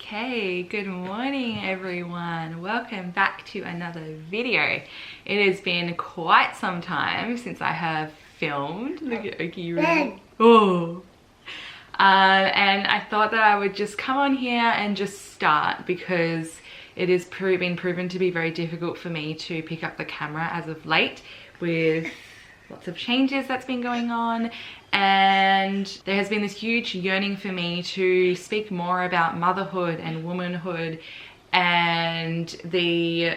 Okay, good morning everyone. Welcome back to another video. It has been quite some time since I have filmed. Look at Oki really. Oh. And I thought that I would just come on here and just start because it has been proven to be very difficult for me to pick up the camera as of late with lots of changes that's been going on, and there has been this huge yearning for me to speak more about motherhood and womanhood and the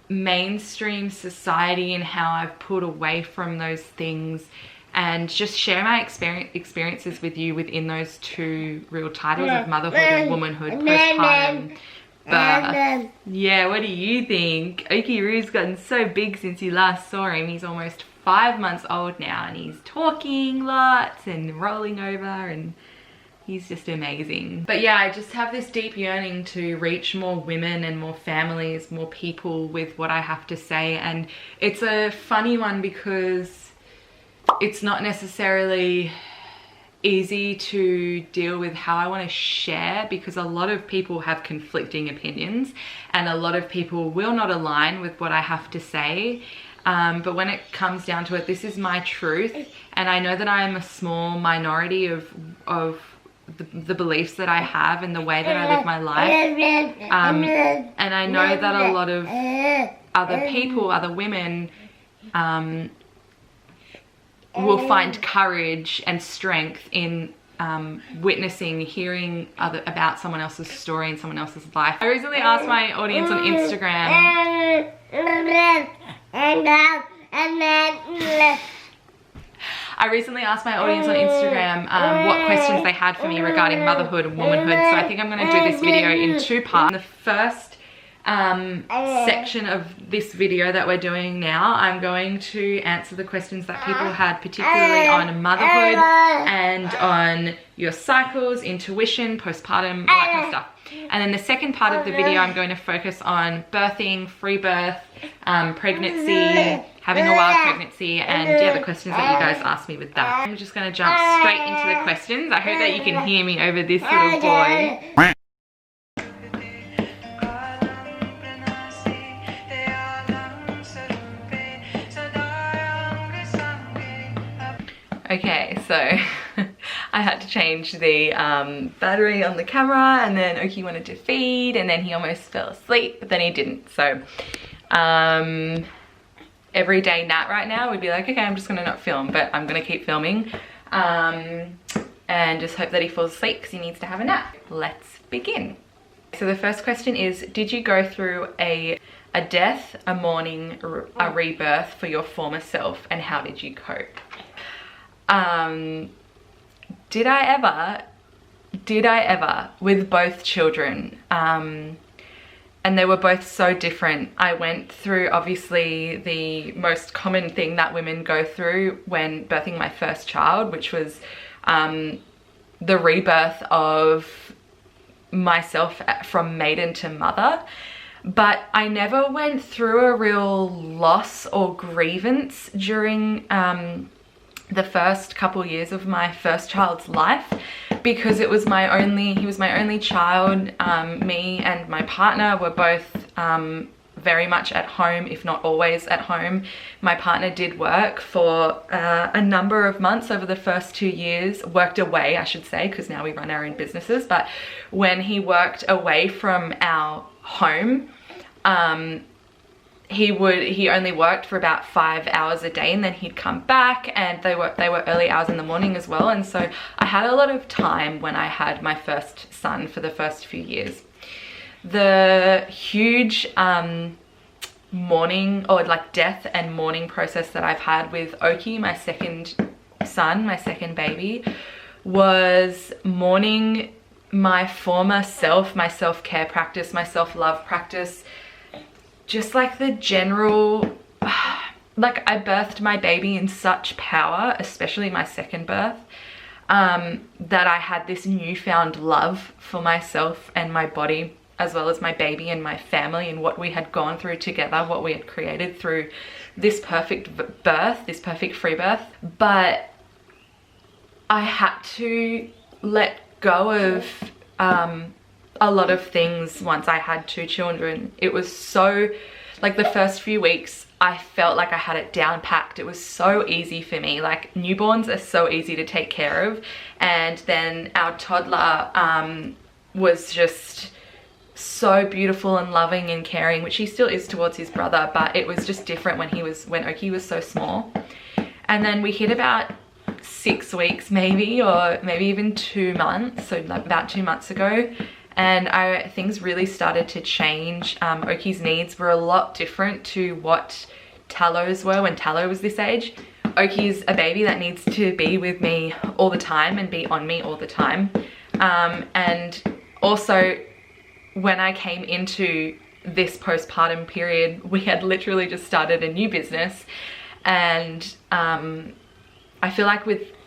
mainstream society and how I've pulled away from those things, and just share my experiences with you within those two real titles of motherhood and womanhood, postpartum, birth. Yeah, what do you think? Oki Roo's gotten so big since you last saw him. He's almost 5 months old now, and he's talking lots and rolling over, and he's just amazing. But yeah, I just have this deep yearning to reach more women and more families, more people with what I have to say. And it's a funny one because it's not necessarily easy to deal with how I want to share, because a lot of people have conflicting opinions and a lot of people will not align with what I have to say. But when it comes down to it, this is my truth, and I know that I am a small minority of the beliefs that I have and the way that I live my life. And I know that a lot of other people, other women, will find courage and strength in witnessing, hearing about someone else's story and someone else's life. I recently asked my audience on Instagram what questions they had for me regarding motherhood and womanhood, so I think I'm going to do this video in two parts. The first section of this video that we're doing now, I'm going to answer the questions that people had, particularly on motherhood and on your cycles, intuition, postpartum, all that kind of stuff. And then the second part of the video, I'm going to focus on birthing, free birth, pregnancy, having a wild pregnancy, and yeah, the questions that you guys asked me with that. I'm just going to jump straight into the questions. I hope that you can hear me over this little boy. Okay, so I had to change the battery on the camera, and then Oki wanted to feed, and then he almost fell asleep, but then he didn't. So every day Nat right now would be like, okay, I'm just gonna not film, but I'm gonna keep filming and just hope that he falls asleep because he needs to have a nap. Let's begin. So the first question is, did you go through a death, a mourning, a rebirth for your former self, and how did you cope? Did I ever with both children, and they were both so different. I went through obviously the most common thing that women go through when birthing my first child, which was the rebirth of myself from maiden to mother. But I never went through a real loss or grievance during the first couple years of my first child's life, because he was my only child. Me and my partner were both very much at home, if not always at home. My partner did work for a number of months over the first 2 years, worked away I should say, because now we run our own businesses. But when he worked away from our home, he only worked for about 5 hours a day, and then he'd come back, and they were early hours in the morning as well. And so I had a lot of time when I had my first son for the first few years. The huge mourning, or like death and mourning process that I've had with Oki, my second son, my second baby, was mourning my former self, my self-care practice, my self-love practice. Just like the general, like I birthed my baby in such power, especially my second birth, that I had this newfound love for myself and my body, as well as my baby and my family, and what we had gone through together, what we had created through this perfect birth, this perfect free birth. But I had to let go of a lot of things once I had 2 children. It was so, like the first few weeks, I felt like I had it down packed. It was so easy for me. Like newborns are so easy to take care of. And then our toddler was just so beautiful and loving and caring, which he still is towards his brother, but it was just different when Oki was so small. And then we hit about 6 weeks maybe, or maybe even 2 months, so like about 2 months ago, and things really started to change. Oki's needs were a lot different to what Tallo's were when Tallo was this age. Oki's a baby that needs to be with me all the time and be on me all the time. And also when I came into this postpartum period, we had literally just started a new business, and I feel like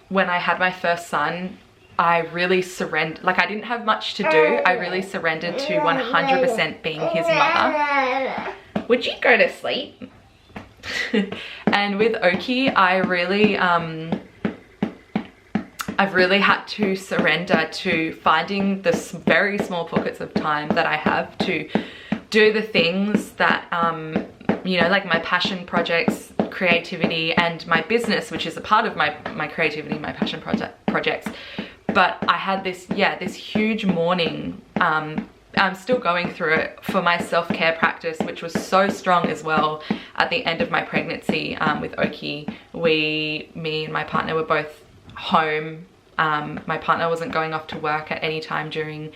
when I had my first son, I really surrendered. Like I didn't have much to do. I really surrendered to 100% being his mother. Would you go to sleep? And with Oki, I've really had to surrender to finding the very small pockets of time that I have to do the things that, you know, like my passion projects, creativity, and my business, which is a part of my creativity, my passion projects. But I had this huge morning, I'm still going through it, for my self-care practice, which was so strong as well at the end of my pregnancy with Oki. Me and my partner were both home. My partner wasn't going off to work at any time during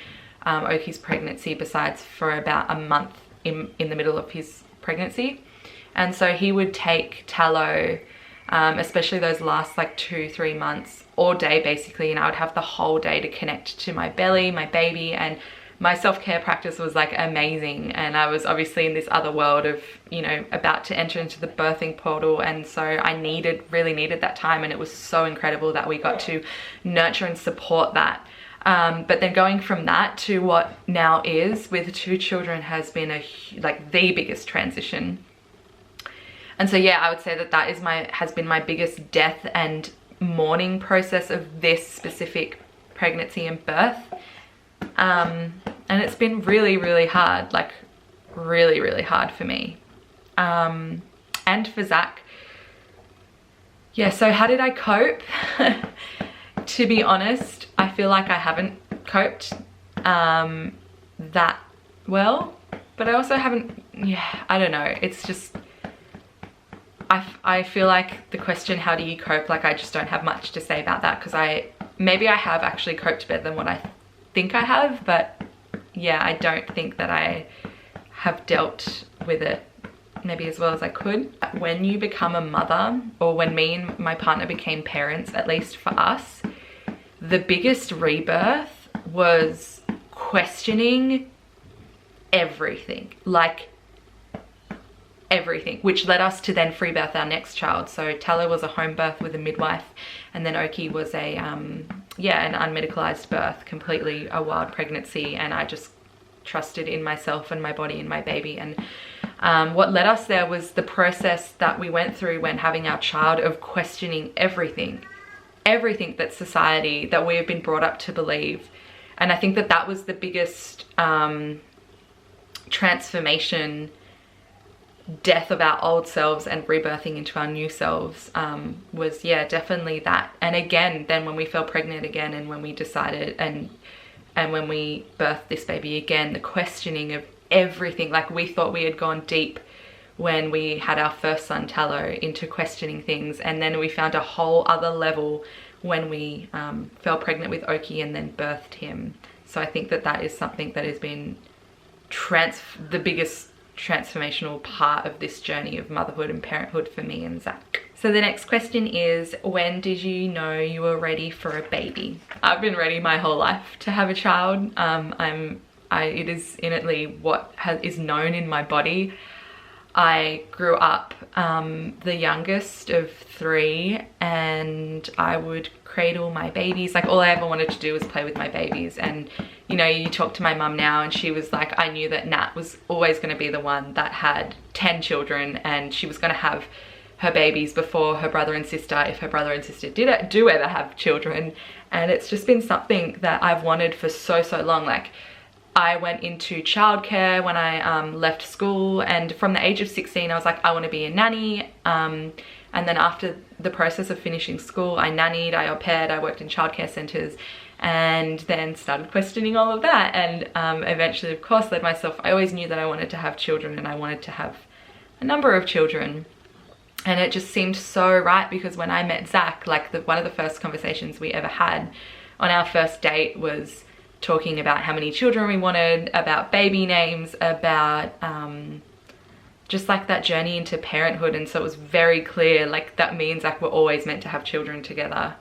Oki's pregnancy, besides for about a month in the middle of his pregnancy. And so he would take Tallo, especially those last like 2-3 months, all day basically, and I would have the whole day to connect to my belly, my baby, and my self-care practice was like amazing. And I was obviously in this other world of, you know, about to enter into the birthing portal, and so I really needed that time, and it was so incredible that we got to nurture and support that. But then going from that to what now is with 2 children has been like the biggest transition. And so yeah, I would say that has been my biggest death and mourning process of this specific pregnancy and birth. And it's been really hard, like really hard for me, and for Zach. Yeah, so how did I cope? To be honest, I feel like I haven't coped that well, but I also haven't, I don't know, it's just, I feel like the question, how do you cope, like I just don't have much to say about that, because maybe I have actually coped better than what I think I have, but yeah, I don't think that I have dealt with it maybe as well as I could. When you become a mother, or when me and my partner became parents, at least for us, the biggest rebirth was questioning everything, like everything, which led us to then free birth our next child. So Tallo was a home birth with a midwife, and then Oki was an unmedicalized birth, completely a wild pregnancy, and I just trusted in myself and my body and my baby. And what led us there was the process that we went through when having our child, of questioning everything that society, that we have been brought up to believe. And I think that was the biggest transformation, death of our old selves and rebirthing into our new selves, was definitely that. And again, then when we fell pregnant again, and when we decided and when we birthed this baby again, the questioning of everything. Like we thought we had gone deep when we had our first son Tallo into questioning things, and then we found a whole other level when we fell pregnant with Oki and then birthed him. So I think that is something that has been the biggest transformational part of this journey of motherhood and parenthood for me and Zach. So the next question is, when did you know you were ready for a baby? I've been ready my whole life to have a child. It is innately what is known in my body. I grew up the youngest of 3, and I would cradle my babies. Like all I ever wanted to do was play with my babies. And you know, you talk to my mum now, and she was like, I knew that Nat was always going to be the one that had 10 children, and she was going to have her babies before her brother and sister, if her brother and sister do ever have children. And it's just been something that I've wanted for so long. Like I went into childcare when I left school, and from the age of 16 I was like, I want to be a nanny. And then after the process of finishing school, I nannied, I au paired, I worked in childcare centres, and then started questioning all of that, and eventually of course led myself. I always knew that I wanted to have children, and I wanted to have a number of children, and it just seemed so right, because when I met Zach, like one of the first conversations we ever had on our first date was talking about how many children we wanted, about baby names, about just like that journey into parenthood. And so it was very clear, like that me and Zach were always meant to have children together.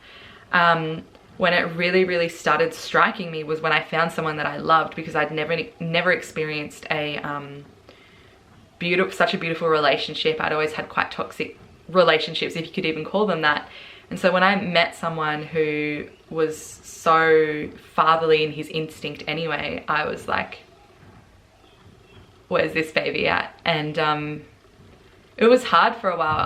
When it really started striking me was when I found someone that I loved, because I'd never experienced a such a beautiful relationship. I'd always had quite toxic relationships, if you could even call them that. And so when I met someone who was so fatherly in his instinct anyway, I was like, where's this baby at? And it was hard for a while.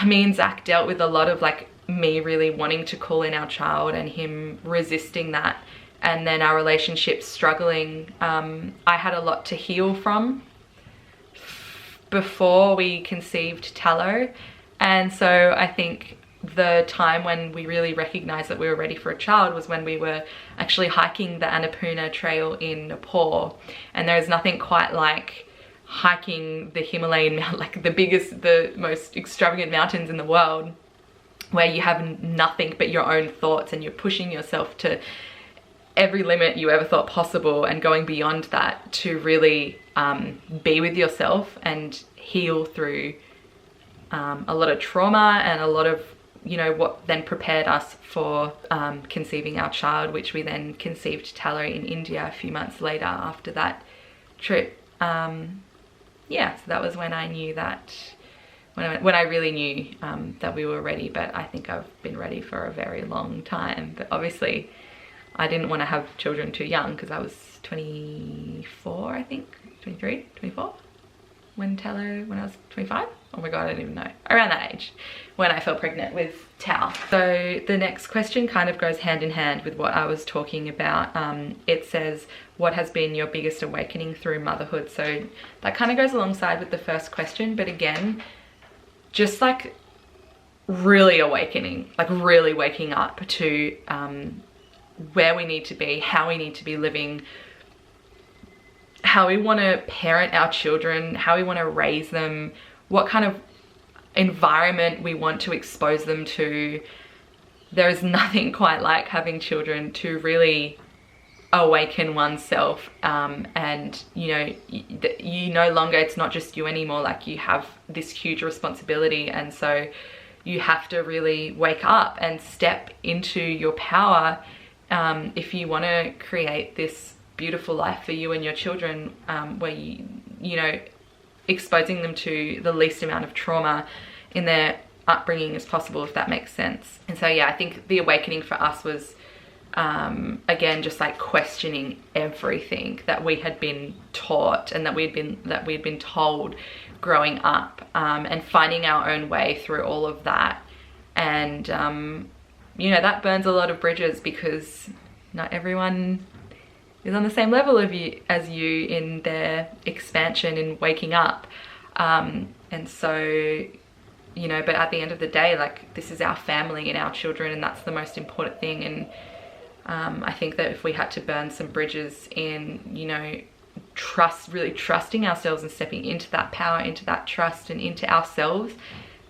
Me and Zach dealt with a lot of like me really wanting to call in our child and him resisting that, and then our relationship struggling. I had a lot to heal from before we conceived Tallow, and so I think the time when we really recognized that we were ready for a child was when we were actually hiking the Annapurna trail in Nepal. And there is nothing quite like hiking the Himalayan mountain, like the most extravagant mountains in the world, where you have nothing but your own thoughts, and you're pushing yourself to every limit you ever thought possible, and going beyond that to really be with yourself and heal through a lot of trauma, and a lot of, you know, what then prepared us for conceiving our child, which we then conceived Tallow in India a few months later after that trip. Yeah, so that was when I knew that, when I really knew that we were ready. But I think I've been ready for a very long time. But obviously I didn't want to have children too young, because I was 24, I think, 23, 24 when I was 25. Oh my god, I don't even know. Around that age when I fell pregnant with Tal. So the next question kind of goes hand in hand with what I was talking about. It says, what has been your biggest awakening through motherhood? So that kind of goes alongside with the first question, but again, just like really awakening, like really waking up to where we need to be, how we need to be living, how we want to parent our children, how we want to raise them, what kind of environment we want to expose them to. There is nothing quite like having children to really awaken oneself, and you know, you no longer, it's not just you anymore, like you have this huge responsibility, and so you have to really wake up and step into your power if you want to create this beautiful life for you and your children, where you know, exposing them to the least amount of trauma in their upbringing as possible, if that makes sense. And so yeah, I think the awakening for us was again, just like questioning everything that we had been taught and that we'd been told growing up, and finding our own way through all of that. And you know, that burns a lot of bridges, because not everyone is on the same level as you in their expansion and waking up, and so, you know, but at the end of the day, like, this is our family and our children, and that's the most important thing. And I think that if we had to burn some bridges in, you know, really trusting ourselves and stepping into that power, into that trust and into ourselves,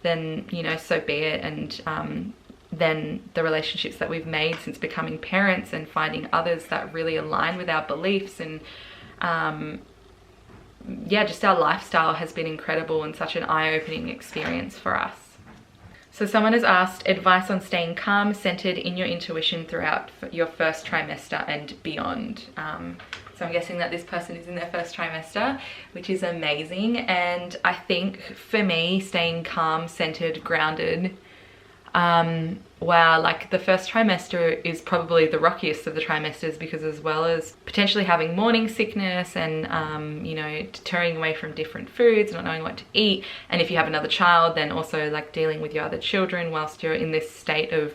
then, you know, so be it. And then the relationships that we've made since becoming parents and finding others that really align with our beliefs, and yeah, just our lifestyle has been incredible and such an eye-opening experience for us. So someone has asked advice on staying calm, centered in your intuition throughout your first trimester and beyond. So I'm guessing that this person is in their first trimester, which is amazing. And I think for me, staying calm, centered, grounded, wow, like the first trimester is probably the rockiest of the trimesters, because as well as potentially having morning sickness and you know, turning away from different foods, not knowing what to eat, and if you have another child, then also like dealing with your other children whilst you're in this state of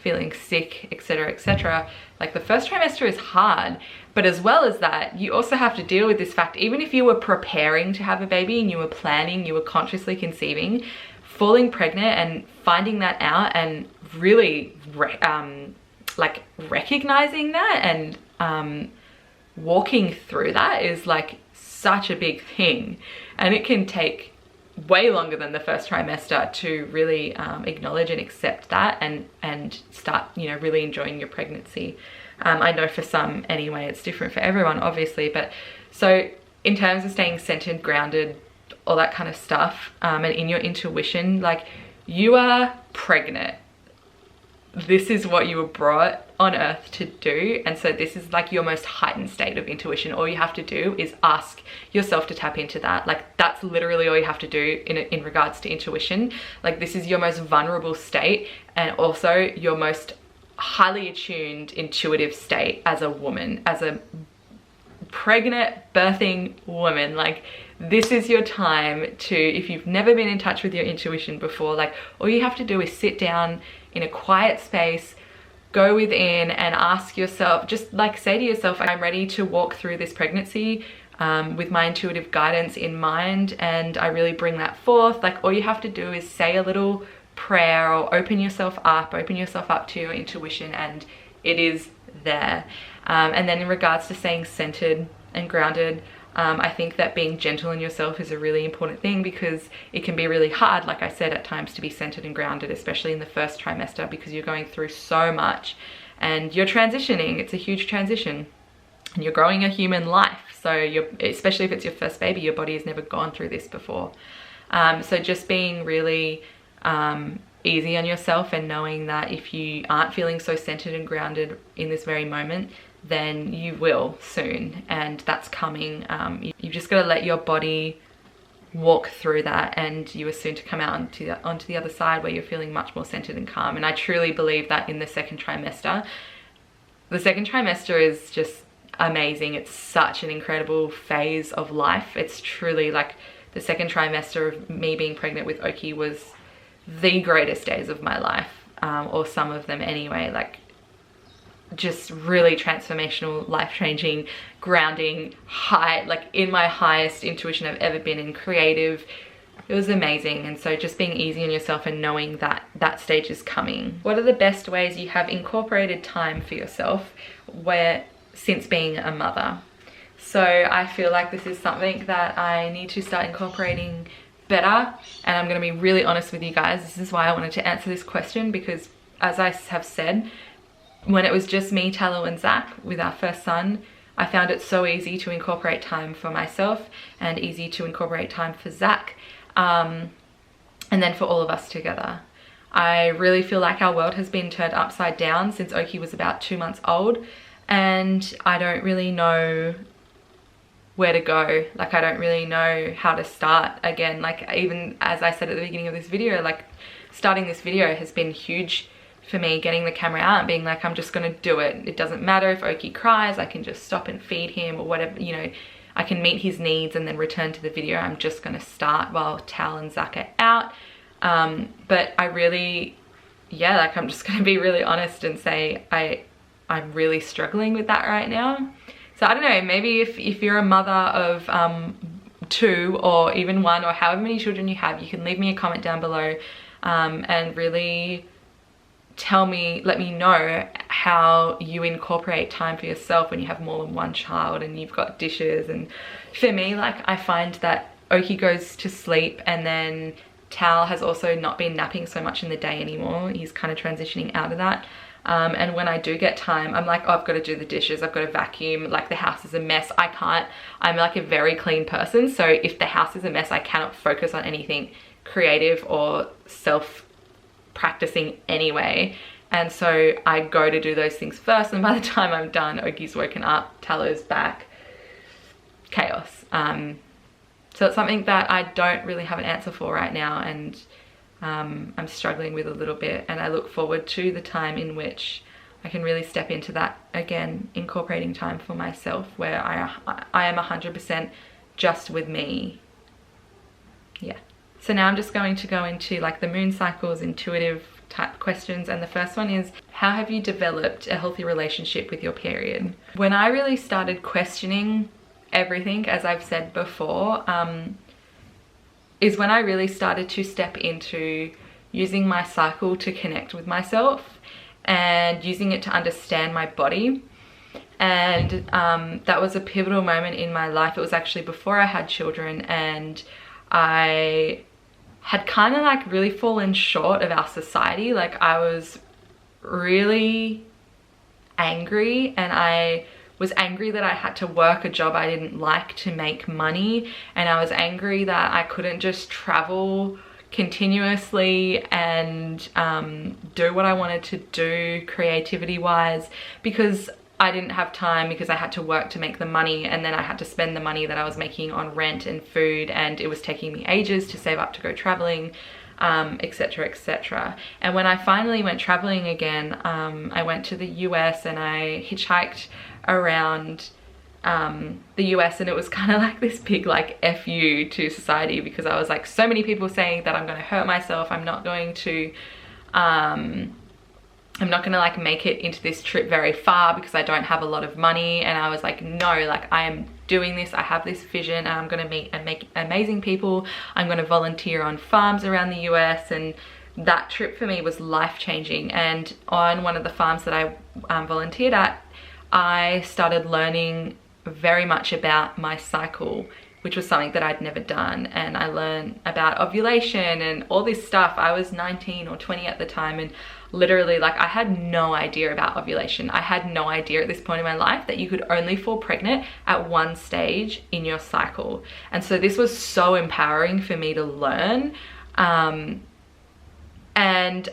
feeling sick, etc., etc. Like the first trimester is hard, but as well as that, you also have to deal with this fact, even if you were preparing to have a baby and you were planning, you were consciously conceiving, falling pregnant and finding that out and really like recognizing that and walking through that is like such a big thing, and it can take way longer than the first trimester to really acknowledge and accept that and start, you know, really enjoying your pregnancy. I know for some anyway, it's different for everyone obviously, but so in terms of staying centered, grounded, all that kind of stuff, and in your intuition, like you are pregnant. This is what you were brought on earth to do, and so this is like your most heightened state of intuition. All you have to do is ask yourself to tap into that. Like that's literally all you have to do in regards to intuition. Like this is your most vulnerable state, and also your most highly attuned intuitive state as a woman, as a pregnant birthing woman. Like this is your time to, if you've never been in touch with your intuition before, like all you have to do is sit down in a quiet space, go within and ask yourself, just like say to yourself, I'm ready to walk through this pregnancy with my intuitive guidance in mind, and I really bring that forth. Like all you have to do is say a little prayer or open yourself up to your intuition, and it is there. And then in regards to staying centered and grounded, I think that being gentle on yourself is a really important thing, because it can be really hard, like I said, at times to be centered and grounded, especially in the first trimester, because you're going through so much and you're transitioning. It's a huge transition and you're growing a human life. So especially if it's your first baby, your body has never gone through this before. So just being really easy on yourself and knowing that if you aren't feeling so centered and grounded in this very moment, then you will soon, and that's coming. You've just got to let your body walk through that, and you are soon to come out onto the other side where you're feeling much more centered and calm. And I truly believe that in the second trimester. The second trimester is just amazing. It's such an incredible phase of life. It's truly like the second trimester of me being pregnant with Oki was the greatest days of my life, or some of them anyway. Like just really transformational, life-changing, grounding, high, like in my highest intuition I've ever been in, creative. It was amazing. And so just being easy on yourself and knowing that that stage is coming. What are the best ways you have incorporated time for yourself since being a mother? So I feel like this is something that I need to start incorporating better, and I'm going to be really honest with you guys. This is why I wanted to answer this question, because as I have said, when it was just me, Tallow and Zach with our first son, I found it so easy to incorporate time for myself and easy to incorporate time for Zach, and then for all of us together. I really feel like our world has been turned upside down since Oki was about 2 months old, and I don't really know where to go. Like I don't really know how to start again. Like even as I said at the beginning of this video, like starting this video has been huge for me, getting the camera out and being like, I'm just gonna do it. It doesn't matter if Oki cries, I can just stop and feed him or whatever, you know, I can meet his needs and then return to the video. I'm just gonna start while Tal and Zach are out. But I really, yeah, like I'm just gonna be really honest and say I'm really struggling with that right now. So I don't know, maybe if you're a mother of 2 or even 1 or however many children you have, you can leave me a comment down below and really let me know how you incorporate time for yourself when you have more than 1 child and you've got dishes. And for me, like I find that Oki goes to sleep, and then Tal has also not been napping so much in the day anymore. He's kind of transitioning out of that. And when I do get time, I'm like, oh, I've got to do the dishes, I've got to vacuum, like the house is a mess. I'm like a very clean person, so if the house is a mess, I cannot focus on anything creative or self-practicing anyway. And so I go to do those things first, and by the time I'm done, Oki's woken up, Tallow's back, chaos. So it's something that I don't really have an answer for right now, and I'm struggling with a little bit, and I look forward to the time in which I can really step into that again, incorporating time for myself where I am 100% just with me. Yeah. So now I'm just going to go into like the moon cycles, intuitive type questions, and the first one is, how have you developed a healthy relationship with your period? When I really started questioning everything, as I've said before, is when I really started to step into using my cycle to connect with myself and using it to understand my body. And that was a pivotal moment in my life. It was actually before I had children, and I had kind of like really fallen short of our society. Like, I was really angry, and I was angry that I had to work a job I didn't like to make money, and I was angry that I couldn't just travel continuously and do what I wanted to do creativity wise, because I didn't have time, because I had to work to make the money, and then I had to spend the money that I was making on rent and food, and it was taking me ages to save up to go traveling, etc, etc. And when I finally went traveling again, I went to the US and I hitchhiked around the US, and it was kind of like this big like F you to society, because I was like, so many people saying that I'm going to hurt myself, I'm not going to like make it into this trip very far because I don't have a lot of money. And I was like, no, like, I am doing this, I have this vision, and I'm going to meet and make amazing people. I'm going to volunteer on farms around the US, and that trip for me was life-changing. And on one of the farms that I volunteered at, I started learning very much about my cycle, which was something that I'd never done. And I learned about ovulation and all this stuff. I was 19 or 20 at the time, and literally, like, I had no idea about ovulation. I had no idea at this point in my life that you could only fall pregnant at one stage in your cycle. And so this was so empowering for me to learn. And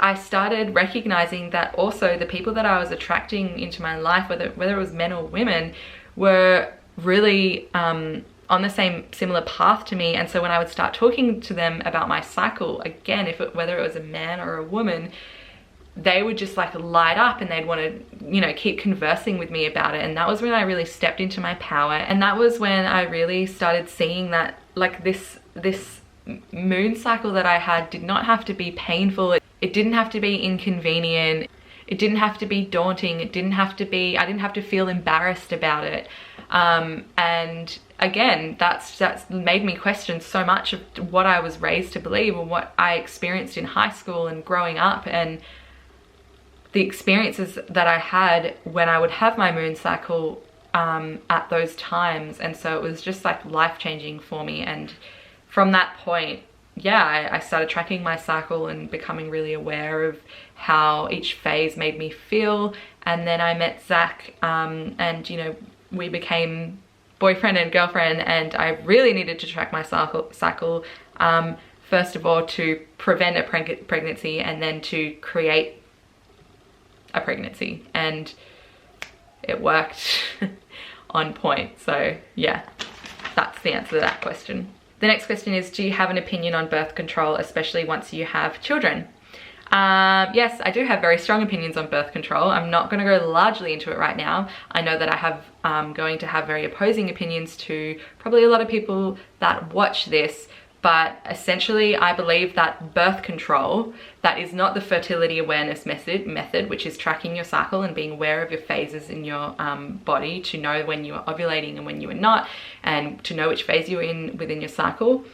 I started recognizing that also the people that I was attracting into my life, whether it was men or women, were really on the similar path to me. And so when I would start talking to them about my cycle, again, whether it was a man or a woman, they would just like light up, and they'd want to, you know, keep conversing with me about it. And that was when I really stepped into my power. And that was when I really started seeing that, like, this moon cycle that I had did not have to be painful. It didn't have to be inconvenient. It didn't have to be daunting. I didn't have to feel embarrassed about it. And again, that's made me question so much of what I was raised to believe, or what I experienced in high school and growing up, and the experiences that I had when I would have my moon cycle at those times. And so it was just like life-changing for me. And from that point, yeah, I started tracking my cycle and becoming really aware of how each phase made me feel. And then I met Zach, and, you know, we became boyfriend and girlfriend, and I really needed to track my cycle, first of all to prevent a pregnancy, and then to create a pregnancy. And it worked on point. So yeah, that's the answer to that question. The next question is, do you have an opinion on birth control, especially once you have children? Yes, I do have very strong opinions on birth control. I'm not going to go largely into it right now. I know that I have going to have very opposing opinions to probably a lot of people that watch this, but essentially I believe that birth control, that is not the fertility awareness method, which is tracking your cycle and being aware of your phases in your body to know when you are ovulating and when you are not, and to know which phase you're in within your cycle.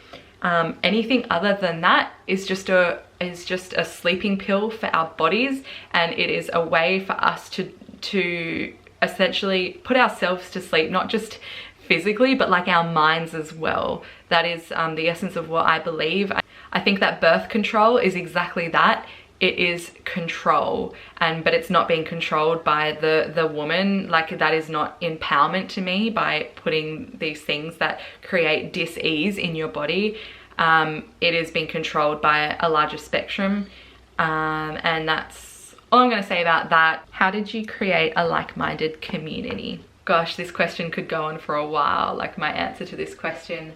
Anything other than that is just a sleeping pill for our bodies, and it is a way for us to essentially put ourselves to sleep, not just physically, but like our minds as well. That is the essence of what I believe. I think that birth control is exactly that. It is control, but it's not being controlled by the woman. Like, that is not empowerment to me, by putting these things that create dis-ease in your body. It is being controlled by a larger spectrum, and that's all I'm going to say about that. How did you create a like-minded community? Gosh, this question could go on for a while, like my answer to this question.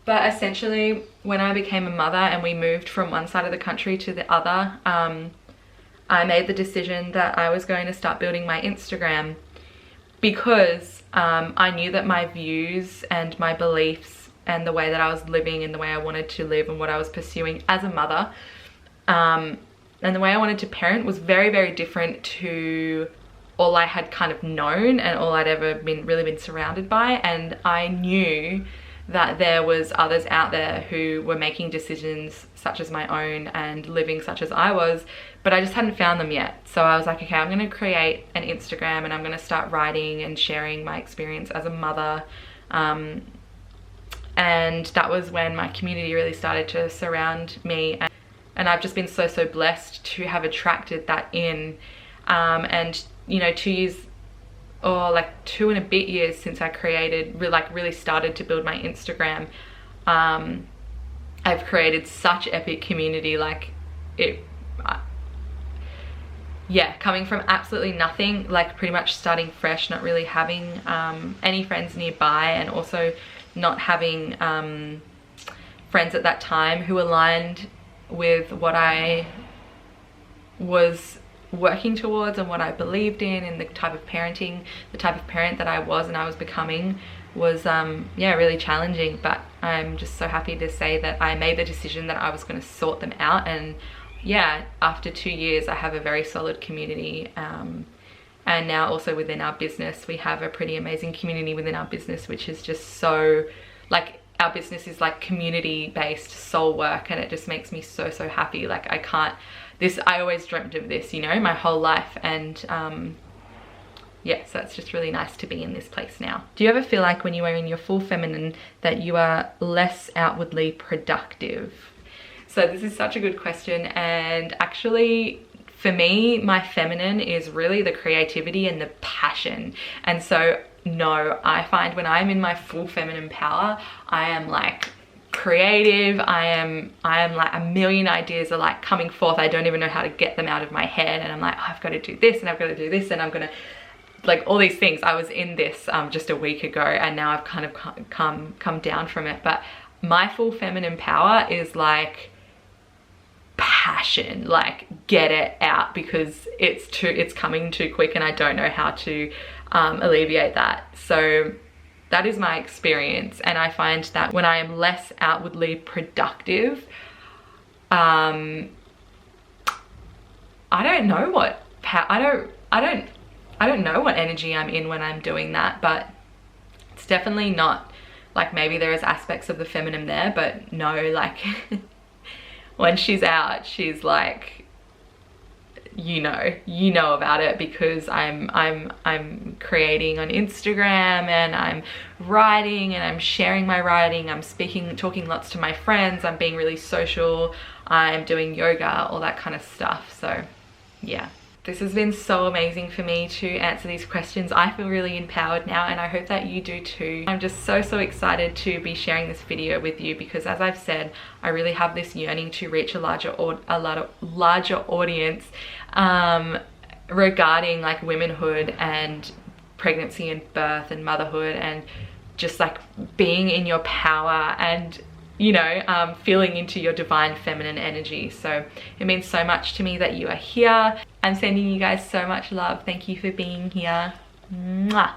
But essentially, when I became a mother and we moved from one side of the country to the other, I made the decision that I was going to start building my Instagram, because I knew that my views and my beliefs and the way that I was living and the way I wanted to live and what I was pursuing as a mother and the way I wanted to parent was very, very different to all I had kind of known and all I'd ever really been surrounded by. And I knew that there was others out there who were making decisions such as my own and living such as I was, but I just hadn't found them yet. So I was like, okay, I'm going to create an Instagram and I'm going to start writing and sharing my experience as a mother. And that was when my community really started to surround me. And I've just been so, so blessed to have attracted that in. And, you know, 2 years, or like 2 and a bit years since I created, really started to build my Instagram, I've created such epic community. Like yeah, coming from absolutely nothing, like pretty much starting fresh, not really having any friends nearby, and also not having friends at that time who aligned with what I was working towards and what I believed in, and the type of parenting, the type of parent that I was and I was becoming was yeah, really challenging. But I'm just so happy to say that I made the decision that I was going to sort them out. And yeah, after 2 years I have a very solid community, and now also within our business we have a pretty amazing community within our business, which is just so, like, our business is like community based soul work, and it just makes me so, so happy. Like I always dreamt of this, you know, my whole life. And yeah, so it's just really nice to be in this place now. Do you ever feel like when you are in your full feminine that you are less outwardly productive? So this is such a good question, and actually for me, my feminine is really the creativity and the passion. And so no, I find when I'm in my full feminine power, I am like creative. I am like, a million ideas are like coming forth. I don't even know how to get them out of my head, and I'm like, oh, I've got to do this and I've got to do this and I'm gonna, like, all these things. I was in this just a week ago, and now I've kind of come down from it. But my full feminine power is like passion, like get it out, because it's coming too quick and I don't know how to alleviate that. So that is my experience, and I find that when I am less outwardly productive, I don't know what energy I'm in when I'm doing that. But it's definitely not like, maybe there is aspects of the feminine there, but no, like when she's out, she's like, you know about it, because I'm creating on Instagram, and I'm writing, and I'm sharing my writing, I'm talking lots to my friends, I'm being really social, I'm doing yoga, all that kind of stuff. So yeah, this has been so amazing for me to answer these questions. I feel really empowered now, and I hope that you do too. I'm just so, so excited to be sharing this video with you, because as I've said, I really have this yearning to reach a larger audience regarding like womanhood and pregnancy and birth and motherhood, and just like being in your power and, you know, feeling into your divine feminine energy. So it means so much to me that you are here. I'm sending you guys so much love. Thank you for being here. Mwah.